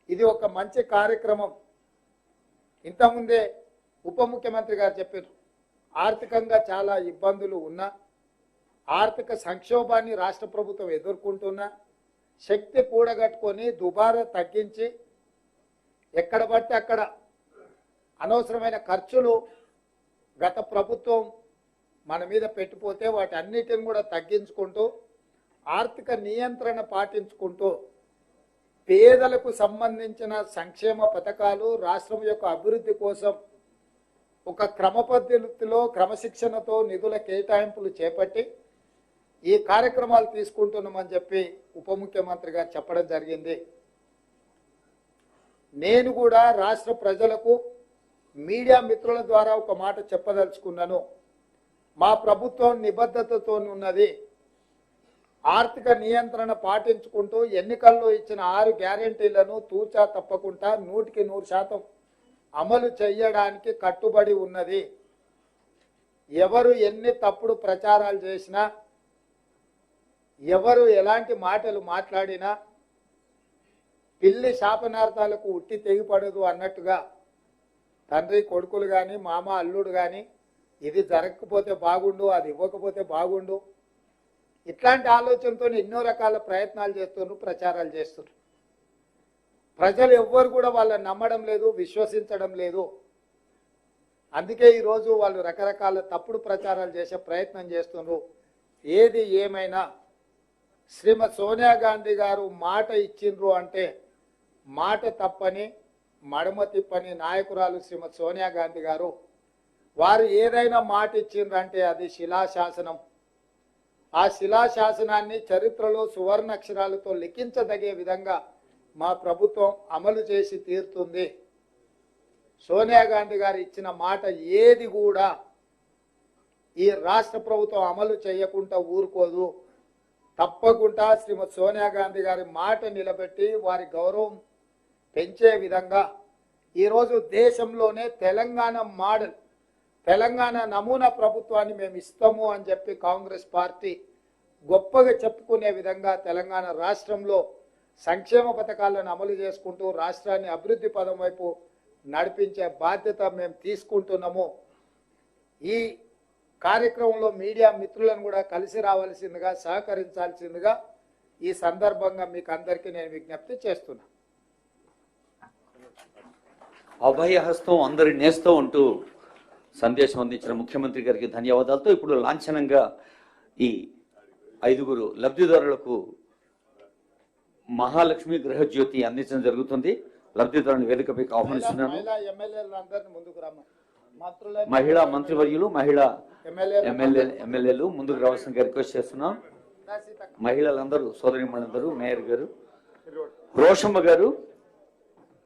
ఇది ఒక మంచి కార్యక్రమం. ఇంతకుముందే ఉప ముఖ్యమంత్రి గారు చెప్పారు, ఆర్థికంగా చాలా ఇబ్బందులు ఉన్నా, ఆర్థిక సంక్షోభాన్ని రాష్ట్ర ప్రభుత్వం ఎదుర్కొంటున్నా, శక్తి కూడగట్టుకొని దుబారా తగ్గించి ఎక్కడ పడితే అక్కడ అనవసరమైన ఖర్చులు గత ప్రభుత్వం మన మీద పెట్టిపోతే వాటి అన్నిటిని కూడా తగ్గించుకుంటూ ఆర్థిక నియంత్రణ పాటించుకుంటూ పేదలకు సంబంధించిన సంక్షేమ పథకాలు రాష్ట్రం యొక్క అభివృద్ధి కోసం ఒక క్రమ పద్ధతిలో క్రమశిక్షణతో నిధుల కేటాయింపులు చేపట్టి ఈ కార్యక్రమాలు తీసుకుంటున్నామని చెప్పి ఉప ముఖ్యమంత్రి గారు చెప్పడం జరిగింది. నేను కూడా రాష్ట్ర ప్రజలకు మీడియా మిత్రుల ద్వారా ఒక మాట చెప్పదలుచుకున్నాను. మా ప్రభుత్వం నిబద్ధతతో ఉన్నది. ఆర్థిక నియంత్రణ పాటించుకుంటూ ఎన్నికల్లో ఇచ్చిన 6 గ్యారెంటీలను తూచా తప్పకుండా 100% అమలు చేయడానికి కట్టుబడి ఉన్నది. ఎవరు ఎన్ని తప్పుడు ప్రచారాలు చేసినా, ఎవరు ఎలాంటి మాటలు మాట్లాడినా పిల్లి శాపనార్థాలకు ఉట్టి తెగిపడదు అన్నట్టుగా తండ్రి కొడుకులు కానీ మామ అల్లుడు కానీ ఇది జరగకపోతే బాగుండు, అది ఇవ్వకపోతే బాగుండు, ఇట్లాంటి ఆలోచనతో ఎన్నో రకాల ప్రయత్నాలు చేస్తున్నారు, ప్రచారాలు చేస్తున్నారు. ప్రజలు ఎవ్వరు కూడా వాళ్ళని నమ్మడం లేదు, విశ్వసించడం లేదు. అందుకే ఈరోజు వాళ్ళు రకరకాల తప్పుడు ప్రచారాలు చేసే ప్రయత్నం చేస్తున్నారు. ఏది ఏమైనా శ్రీమతి సోనియా గాంధీ గారు మాట ఇచ్చిండ్రు అంటే మాట తప్పని మడమ తిప్పని నాయకురాలు శ్రీమతి సోనియా గాంధీ గారు. వారు ఏదైనా మాట ఇచ్చిండ్రంటే అది శిలాశాసనం. ఆ శిలాశాసనాన్ని చరిత్రలో సువర్ణాక్షరాలతో లిఖించదగే విధంగా మా ప్రభుత్వం అమలు చేసి తీరుతుంది. సోనియా గాంధీ గారు ఇచ్చిన మాట ఏది కూడా ఈ రాష్ట్ర ప్రభుత్వం అమలు చేయకుండా ఊరుకోదు. తప్పకుండా శ్రీమతి సోనియా గాంధీ గారి మాట నిలబెట్టి వారి గౌరవం పెంచే విధంగా ఈరోజు దేశంలోనే తెలంగాణ మోడల్, తెలంగాణ నమూనా ప్రభుత్వాన్ని మేము ఇస్తాము అని చెప్పి కాంగ్రెస్ పార్టీ గొప్పగా చెప్పుకునే విధంగా తెలంగాణ రాష్ట్రంలో సంక్షేమ పథకాలను అమలు చేసుకుంటూ రాష్ట్రాన్ని అభివృద్ధి పదం వైపు నడిపించే బాధ్యత మేము తీసుకుంటున్నాము. ఈ కార్యక్రమంలో మీడియా మిత్రులను కూడా కలిసి రావాల్సిందిగా, సహకరించాల్సిందిగా ఈ సందర్భంగా మీకు అందరికీ నేను విజ్ఞప్తి చేస్తున్నా. అభయహస్తం అందరి నేస్తం అంటూ సందేశం అందించిన ముఖ్యమంత్రి గారికి ధన్యవాదాలతో ఇప్పుడు లాంఛనంగా ఈ 5 లబ్ధిదారులకు మహాలక్ష్మి గృహజ్యోతి అందించడం జరుగుతుంది. లబ్ధిదారుని వేదికపైకి ఆహ్వానిస్తున్నాను. మహిళా మంత్రివర్యులు, మహిళా ఎమ్మెల్యేలు ముందుకు రావాల్సిన రిక్వెస్ట్ చేస్తున్నాం. మహిళలందరూ, సోదరిమణులందరూ, మేయర్ గారు, రోషమ్మ గారు,